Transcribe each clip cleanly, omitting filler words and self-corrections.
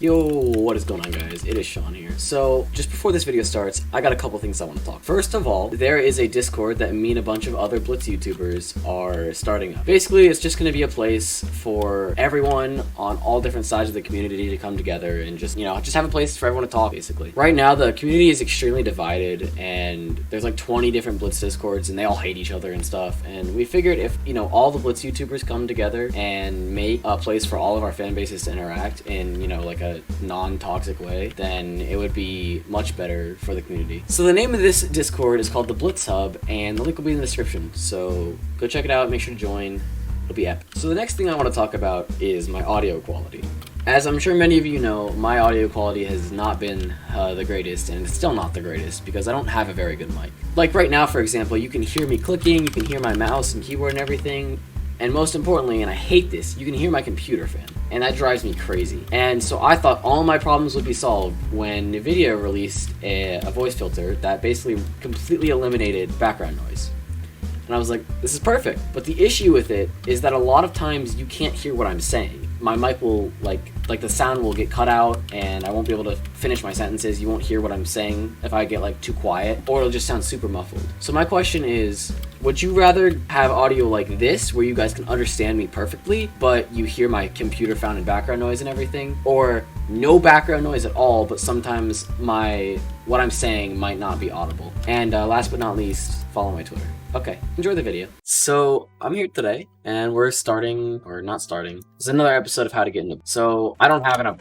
Yo, what is going on, guys? It is Sean here. So, just before this video starts, I got a couple things I want to talk. First of all, there is a Discord that me and a bunch of other Blitz YouTubers are starting up. Basically, it's just going to be a place for everyone on all different sides of the community to come together and just have a place for everyone to talk, basically. Right now, the community is extremely divided, and there's like 20 different Blitz Discords, and they all hate each other and stuff. And we figured if, all the Blitz YouTubers come together and make a place for all of our fan bases to interact in, like a non-toxic way, then it would be much better for the community. So the name of this Discord is called the Blitz Hub, and the link will be in the description. So go check it out, make sure to join. It'll be epic. So the next thing I want to talk about is my audio quality. As I'm sure many of you know, my audio quality has not been the greatest, and it's still not the greatest because I don't have a very good mic. Like right now, for example, you can hear me clicking, you can hear my mouse and keyboard and everything, and most importantly, and I hate this, you can hear my computer fan, and that drives me crazy. And so I thought all my problems would be solved when NVIDIA released a voice filter that basically completely eliminated background noise. And I was like, this is perfect. But the issue with it is that a lot of times you can't hear what I'm saying. My mic will, like the sound will get cut out, and I won't be able to finish my sentences. You won't hear what I'm saying if I get too quiet, or it'll just sound super muffled. So my question is, would you rather have audio like this, where you guys can understand me perfectly, but you hear my computer founded background noise and everything? Or no background noise at all, but sometimes what I'm saying might not be audible? And last but not least, follow my Twitter. Okay, enjoy the video. So I'm here today, and we're starting, or not starting. It's another episode of How to Get Into. So I don't have an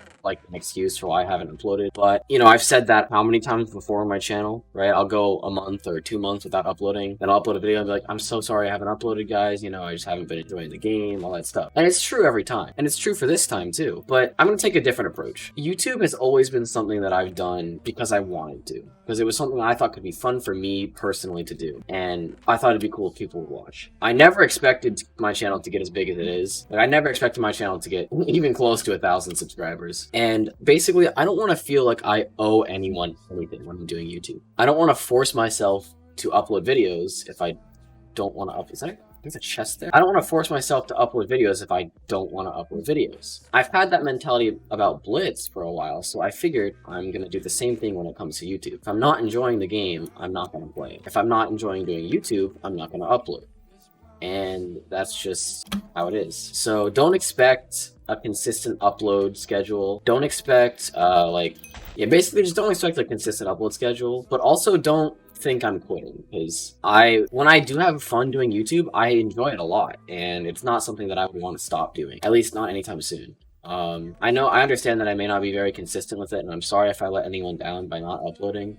excuse for why I haven't uploaded, but I've said that how many times before on my channel, right? I'll go a month or 2 months without uploading, then I'll upload a video and be like, I'm so sorry I haven't uploaded, guys. I just haven't been enjoying the game, all that stuff. And it's true every time, and it's true for this time too. But I'm gonna take a different approach. YouTube has always been something that I've done because I wanted to, because it was something I thought could be fun for me personally to do, and I thought it'd be cool if people would watch. I never expected my channel to get as big as it is. I never expected my channel to get even close to 1,000 subscribers. And basically, I don't want to feel like I owe anyone anything when I'm doing YouTube. I don't want to force myself to upload videos if I don't want to upload. There's a chest there. I don't want to force myself to upload videos if I don't want to upload videos. I've had that mentality about Blitz for a while, so I figured I'm going to do the same thing when it comes to YouTube. If I'm not enjoying the game, I'm not going to play. If I'm not enjoying doing YouTube, I'm not going to upload. And that's just how it is. So don't expect a consistent upload schedule. Don't expect, basically just don't expect a consistent upload schedule, but also don't think I'm quitting, because when I do have fun doing YouTube, I enjoy it a lot, and it's not something that I would want to stop doing, at least not anytime soon. I understand that I may not be very consistent with it, and I'm sorry if I let anyone down by not uploading,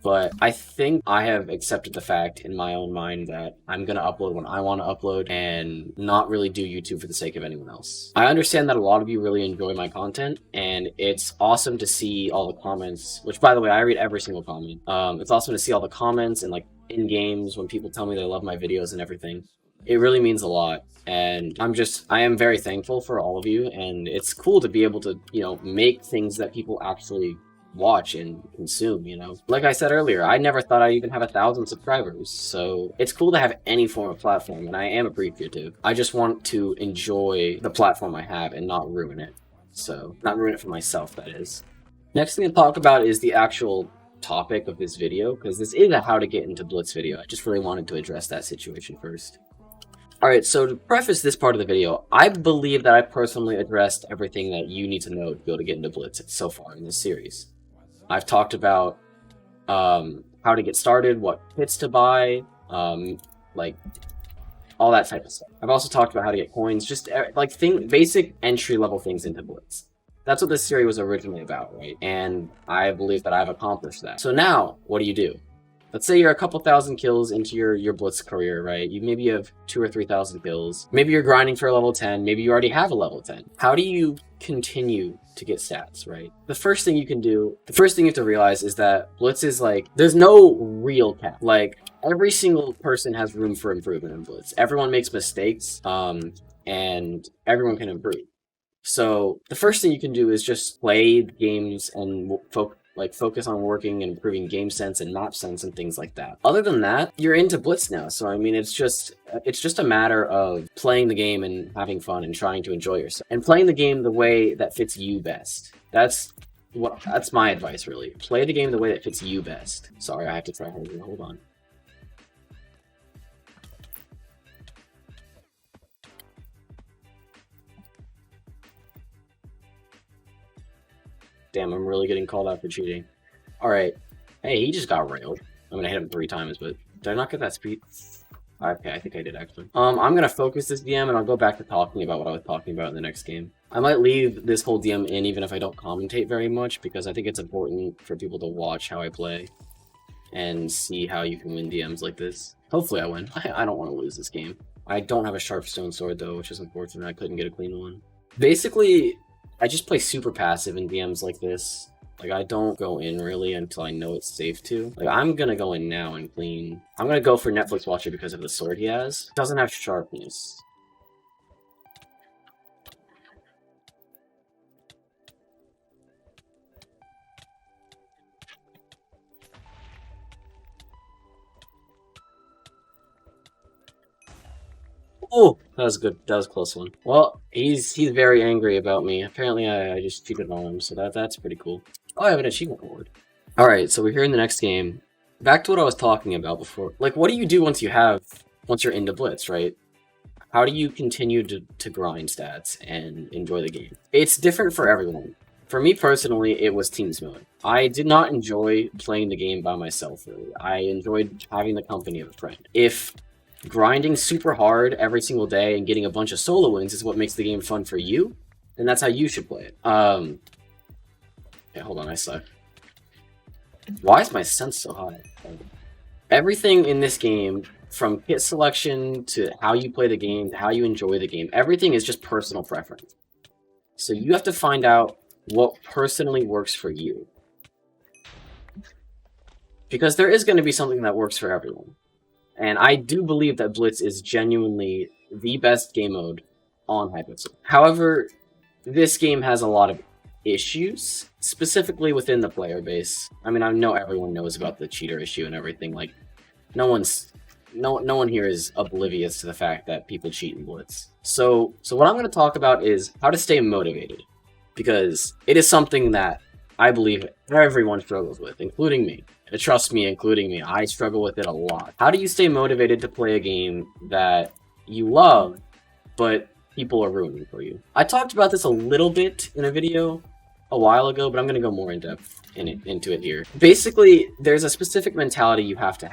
but I think I have accepted the fact in my own mind that I'm going to upload when I want to upload and not really do YouTube for the sake of anyone else. I understand that a lot of you really enjoy my content, and it's awesome to see all the comments, which, by the way, I read every single comment. It's awesome to see all the comments and in games when people tell me they love my videos and everything. It really means a lot. And I am very thankful for all of you, and it's cool to be able to, make things that people actually watch and consume. Like I said earlier, I never thought I'd even have 1,000 subscribers, so it's cool to have any form of platform, and I am appreciative. I just want to enjoy the platform I have and not ruin it. So, not ruin it for myself, that is. Next thing to talk about is the actual topic of this video, because this is a How to Get Into Blitz video. I just really wanted to address that situation first. Alright, so to preface this part of the video, I believe that I personally addressed everything that you need to know to be able to get into Blitz so far in this series. I've talked about how to get started, what kits to buy, all that type of stuff. I've also talked about how to get coins, just basic entry-level things into Blitz. That's what this series was originally about, right? And I believe that I've accomplished that. So now, what do? Let's say you're a couple thousand kills into your Blitz career, right? Maybe you have 2,000 or 3,000 kills. Maybe you're grinding for a level 10. Maybe you already have a level 10. How do you continue to get stats, right? The first thing you have to realize is that Blitz is there's no real cap. Every single person has room for improvement in Blitz. Everyone makes mistakes, and everyone can improve. So the first thing you can do is just play games and focus on working and improving game sense and map sense and things like that. Other than that, you're into Blitz now. So I mean, it's just a matter of playing the game and having fun and trying to enjoy yourself and playing the game the way that fits you best. That's my advice, really. Play the game the way that fits you best. Sorry, I have to try harder. Hold on. Damn, I'm really getting called out for cheating. Alright. Hey, he just got railed. I'm gonna hit him 3 times, but did I not get that speed? Okay, I think I did actually. I'm gonna focus this DM and I'll go back to talking about what I was talking about in the next game. I might leave this whole DM in even if I don't commentate very much, because I think it's important for people to watch how I play and see how you can win DMs like this. Hopefully I win. I don't want to lose this game. I don't have a sharp stone sword though, which is unfortunate. I couldn't get a clean one. Basically, I just play super passive in DMs like this. Like, I don't go in really until I know it's safe to. Like, I'm gonna go in now and clean. I'm gonna go for Netflix Watcher because of the sword he has. It doesn't have sharpness. Oh, that was good. That was a close one. Well, he's very angry about me. Apparently, I just cheated on him, so that's pretty cool. Oh, I have an achievement award. All right, so we're here in the next game. Back to what I was talking about before. Like, what do you do once you're into Blitz, right? How do you continue to grind stats and enjoy the game? It's different for everyone. For me personally, it was teams mode. I did not enjoy playing the game by myself, really. I enjoyed having the company of a friend. If grinding super hard every single day and getting a bunch of solo wins is what makes the game fun for you, then that's how you should play it. Yeah, hold on, I suck. Why is my sense so high? Everything in this game, from kit selection to how you play the game, to how you enjoy the game, everything is just personal preference. So you have to find out what personally works for you. Because there is going to be something that works for everyone. And I do believe that Blitz is genuinely the best game mode on Hypixel. However, this game has a lot of issues, specifically within the player base. I mean, I know everyone knows about the cheater issue and everything. Like, no one here is oblivious to the fact that people cheat in Blitz. So what I'm going to talk about is how to stay motivated, because it is something that I believe everyone struggles with, including me. And trust me, including me, I struggle with it a lot. How do you stay motivated to play a game that you love, but people are ruining for you? I talked about this a little bit in a video a while ago, but I'm going to go more in depth into it here. Basically, there's a specific mentality you have to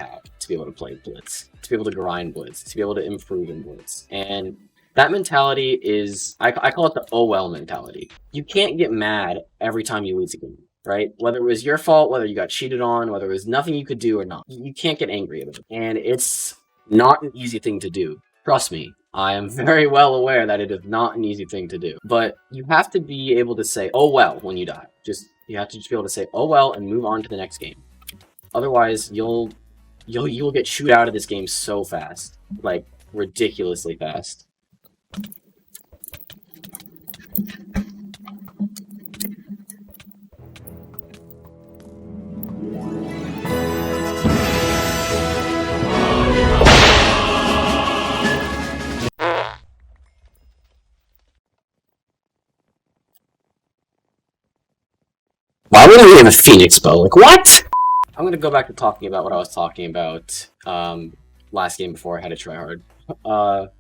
be able to play Blitz, to be able to grind Blitz, to be able to improve in Blitz. And that mentality is, I call it the oh well mentality. You can't get mad every time you lose a game, right? Whether it was your fault, whether you got cheated on, whether there was nothing you could do or not. You can't get angry about it. And it's not an easy thing to do. Trust me, I am very well aware that it is not an easy thing to do. But you have to be able to say, oh well, when you die. You have to just be able to say, oh well, and move on to the next game. Otherwise, you'll get chewed out of this game so fast. Like, ridiculously fast. Why would we have a Phoenix bow? Like, what? I'm gonna go back to talking about what I was talking about last game before I had to try hard.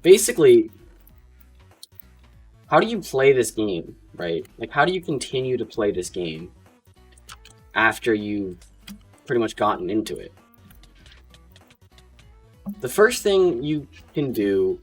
Basically, how do you play this game, right? Like, how do you continue to play this game after you've pretty much gotten into it? The first thing you can do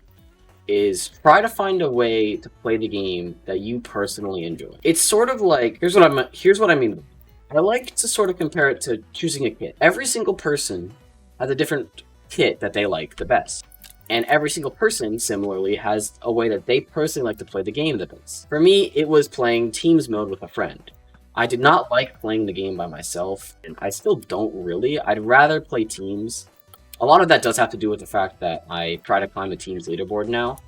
is try to find a way to play the game that you personally enjoy. It's sort of like, here's what I mean. I like to sort of compare it to choosing a kit. Every single person has a different kit that they like the best. And every single person, similarly, has a way that they personally like to play the game the best. For me, it was playing teams mode with a friend. I did not like playing the game by myself, and I still don't really. I'd rather play teams. A lot of that does have to do with the fact that I try to climb a team's leaderboard now.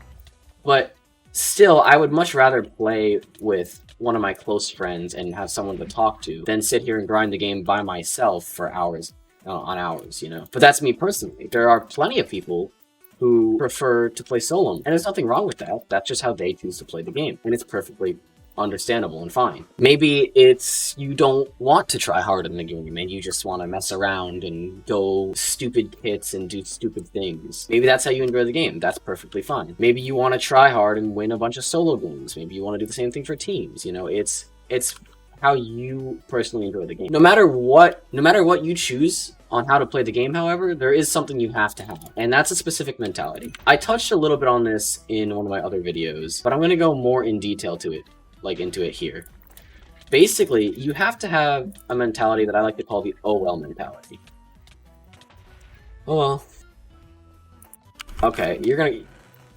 But still, I would much rather play with one of my close friends and have someone to talk to than sit here and grind the game by myself for hours on hours, you know? But that's me personally. There are plenty of people who prefer to play solo, and there's nothing wrong with that. That's just how they choose to play the game, and it's perfectly understandable and fine. Maybe it's you don't want to try hard in the game and you just want to mess around and go stupid kits and do stupid things. Maybe that's how you enjoy the game. That's perfectly fine. Maybe you want to try hard and win a bunch of solo games. Maybe you want to do the same thing for teams. You know, it's how you personally enjoy the game. No matter what you choose on how to play the game, however, there is something you have to have, and that's a specific mentality. I touched a little bit on this in one of my other videos, but I'm going to go more in detail to it, like into it here. Basically, you have to have a mentality that I like to call the oh well mentality. Oh well. Okay,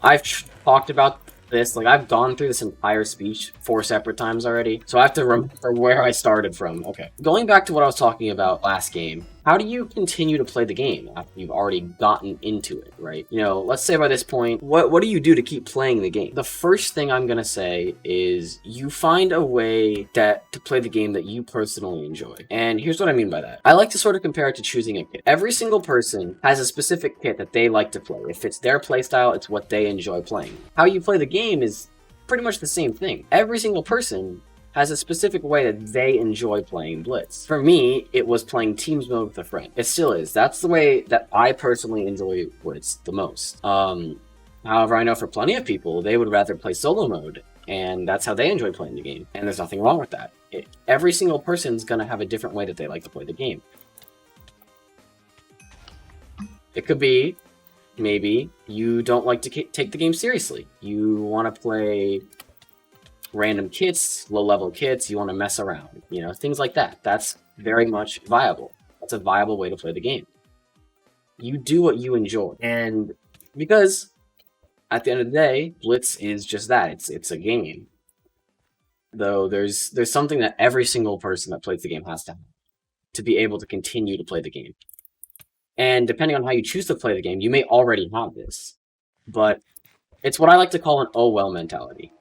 I've talked about this, like I've gone through this entire speech 4 separate times already, so I have to remember where I started from. Okay, going back to what I was talking about last game, how do you continue to play the game after you've already gotten into it, right? You know, let's say by this point, what do you do to keep playing the game? The first thing I'm gonna say is you find a way to play the game that you personally enjoy. And here's what I mean by that. I like to sort of compare it to choosing a kit. Every single person has a specific kit that they like to play. If it's their playstyle, it's what they enjoy playing. How you play the game is pretty much the same thing. Every single person has a specific way that they enjoy playing Blitz. For me, it was playing teams mode with a friend. It still is. That's the way that I personally enjoy Blitz the most. However, I know for plenty of people, they would rather play solo mode, and that's how they enjoy playing the game. And there's nothing wrong with that. Every single person's gonna have a different way that they like to play the game. It could be, maybe, you don't like to take the game seriously. You want to play random kits, low-level kits, you want to mess around, you know, things like that. That's very much viable. That's a viable way to play the game. You do what you enjoy. And because at the end of the day, Blitz is just that. It's a game. Though there's something that every single person that plays the game has to be able to continue to play the game. And depending on how you choose to play the game, you may already have this. But it's what I like to call an oh well mentality.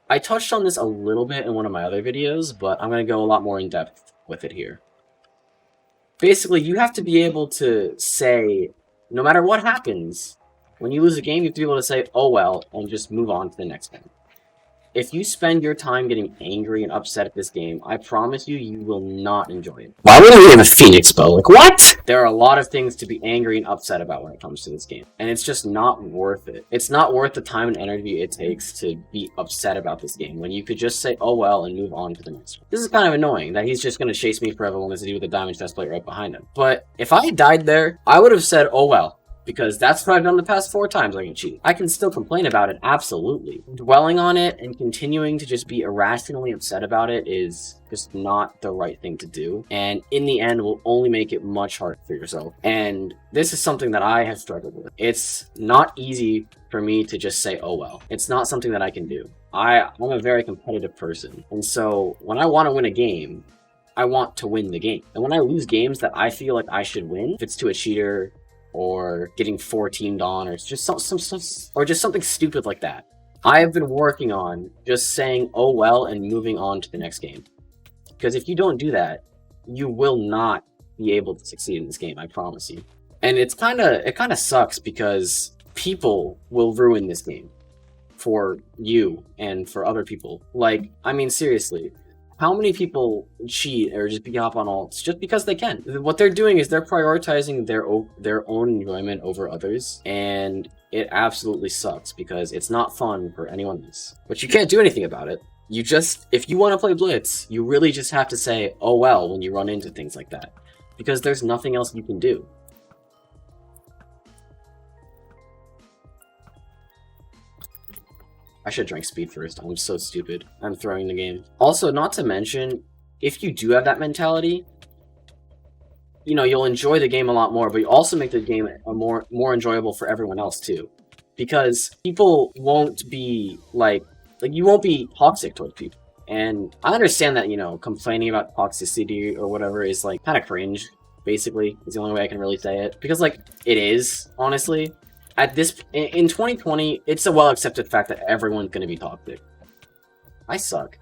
I touched on this a little bit in one of my other videos, but I'm going to go a lot more in depth with it here. Basically, you have to be able to say, no matter what happens, when you lose a game, you have to be able to say, oh well, and just move on to the next one. If you spend your time getting angry and upset at this game, I promise you, you will not enjoy it. Why would we have a Phoenix bow? Like, what? There are a lot of things to be angry and upset about when it comes to this game. And it's just not worth it. It's not worth the time and energy it takes to be upset about this game, when you could just say, oh well, and move on to the next one. This is kind of annoying, that he's just going to chase me forever when there's a dude with a diamond chest plate right behind him. But if I had died there, I would have said, oh well. Because that's what I've done the past 4 times I can cheat. I can still complain about it, absolutely. Dwelling on it and continuing to just be irrationally upset about it is just not the right thing to do. And in the end, will only make it much harder for yourself. And this is something that I have struggled with. It's not easy for me to just say, oh well. It's not something that I can do. I'm a very competitive person. And so when I want to win a game, I want to win the game. And when I lose games that I feel like I should win, if it's to a cheater, or getting 4-teamed on, or just something stupid like that, I have been working on just saying oh well and moving on to the next game. Because if you don't do that, you will not be able to succeed in this game, I promise you. And it kind of sucks, because people will ruin this game for you and for other people. Like, I mean, seriously, how many people cheat or just hop on alts just because they can? What they're doing is they're prioritizing their own enjoyment over others, and it absolutely sucks because it's not fun for anyone else. But you can't do anything about it. You just, if you want to play Blitz, you really just have to say, oh well, when you run into things like that. Because there's nothing else you can do. I should drink speed first. I'm so stupid. I'm throwing the game. Also, not to mention, if you do have that mentality, you know, you'll enjoy the game a lot more, but you also make the game a more enjoyable for everyone else too. Because people won't be like you won't be toxic towards people. And I understand that, you know, complaining about toxicity or whatever is like kind of cringe, basically, is the only way I can really say it. Because like, it is, honestly. In 2020, it's a well-accepted fact that everyone's going to be toxic. I suck.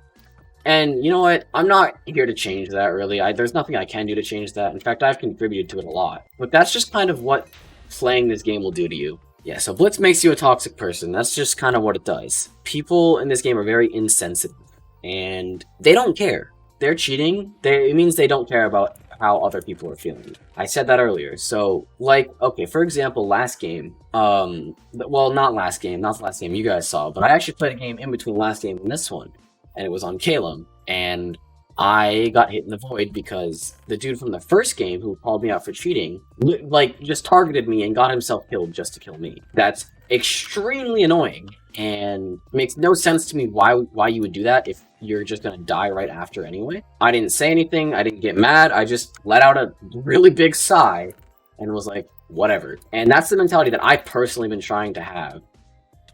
And you know what? I'm not here to change that, really. There's nothing I can do to change that. In fact, I've contributed to it a lot. But that's just kind of what playing this game will do to you. Yeah, so Blitz makes you a toxic person. That's just kind of what it does. People in this game are very insensitive. and they don't care. They're cheating. It means they don't care about how other people are feeling. I said that earlier. So, like, okay, for example, last game, well, not the last game you guys saw, but I actually played a game in between last game and this one, and it was on Calum, and I got hit in the void because the dude from the first game who called me out for cheating, like, just targeted me and got himself killed just to kill me. That's extremely annoying, and makes no sense to me why you would do that if you're just gonna die right after anyway. I didn't say anything, I didn't get mad, I just let out a really big sigh and was like, whatever. And that's the mentality that I personally been trying to have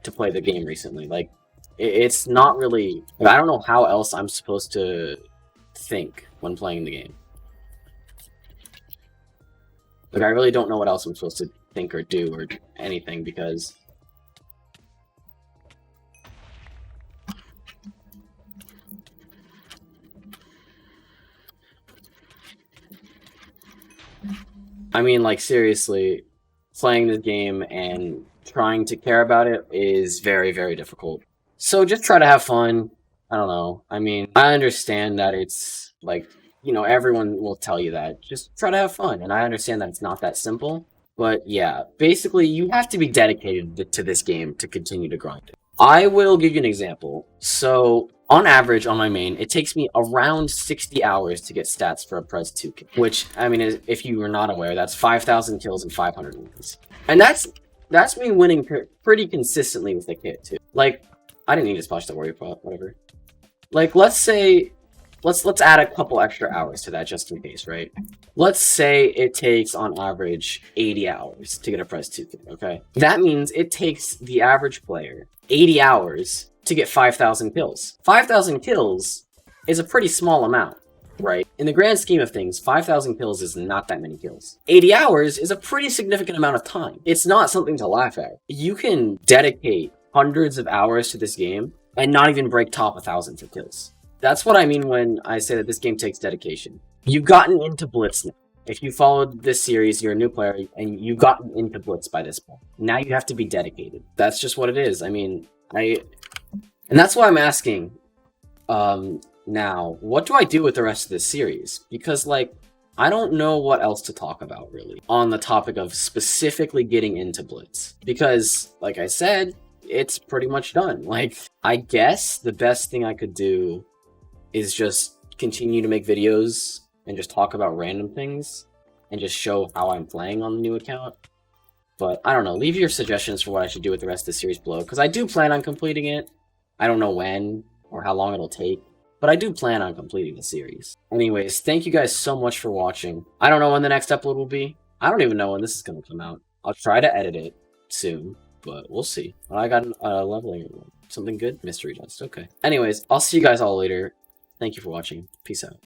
to play the game recently. Like, it's not really, I don't know how else I'm supposed to think when playing the game. Like, I really don't know what else I'm supposed to think or do or anything, because I mean, like, seriously, playing this game and trying to care about it is very, very difficult. So just try to have fun. I don't know. I mean, I understand that it's, like, you know, everyone will tell you that. Just try to have fun. And I understand that it's not that simple. But yeah, basically, you have to be dedicated to this game to continue to grind it. I will give you an example. So, on average, on my main, it takes me around 60 hours to get stats for a Prez 2 kill. Which, I mean, if you were not aware, that's 5,000 kills and 500 wins. And that's me winning pretty consistently with the kit, too. Like, I didn't need to splash the warrior pot, whatever. Like, let's say, let's add a couple extra hours to that just in case, right? Let's say it takes, on average, 80 hours to get a Prez 2 kit, okay? That means it takes the average player 80 hours to get 5,000 kills. 5,000 kills is a pretty small amount, right? In the grand scheme of things, 5,000 kills is not that many kills. 80 hours is a pretty significant amount of time. It's not something to laugh at. You can dedicate hundreds of hours to this game and not even break top 1,000 for kills. That's what I mean when I say that this game takes dedication. You've gotten into Blitz now. If you followed this series, you're a new player, and you've gotten into Blitz by this point. Now you have to be dedicated. That's just what it is. I mean, and that's why I'm asking, now, what do I do with the rest of this series? Because, like, I don't know what else to talk about, really, on the topic of specifically getting into Blitz. Because, like I said, it's pretty much done. Like, I guess the best thing I could do is just continue to make videos and just talk about random things and just show how I'm playing on the new account. But I don't know, leave your suggestions for what I should do with the rest of the series below, because I do plan on completing it. I don't know when or how long it'll take, but I do plan on completing the series. Anyways, thank you guys so much for watching. I don't know when the next upload will be. I don't even know when this is going to come out. I'll try to edit it soon, but we'll see. I got leveling something good? Mystery dust, okay. Anyways, I'll see you guys all later. Thank you for watching. Peace out.